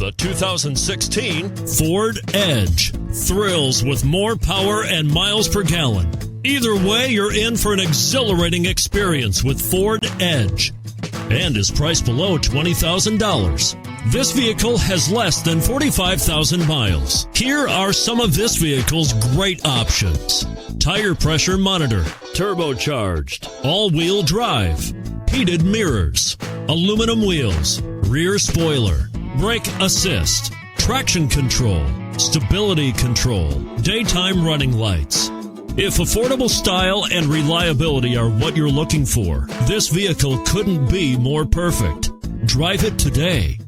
the 2016 Ford Edge. Thrills with more power and miles per gallon. Either way, you're in for an exhilarating experience with Ford Edge, and is priced below $20,000. This vehicle has less than 45,000 miles. Here are some of this vehicle's great options: tire pressure monitor, turbocharged, all-wheel drive, heated mirrors, aluminum wheels, rear spoiler, brake assist, traction control, stability control, daytime running lights. If affordable style and reliability are what you're looking for, this vehicle couldn't be more perfect. Drive it today.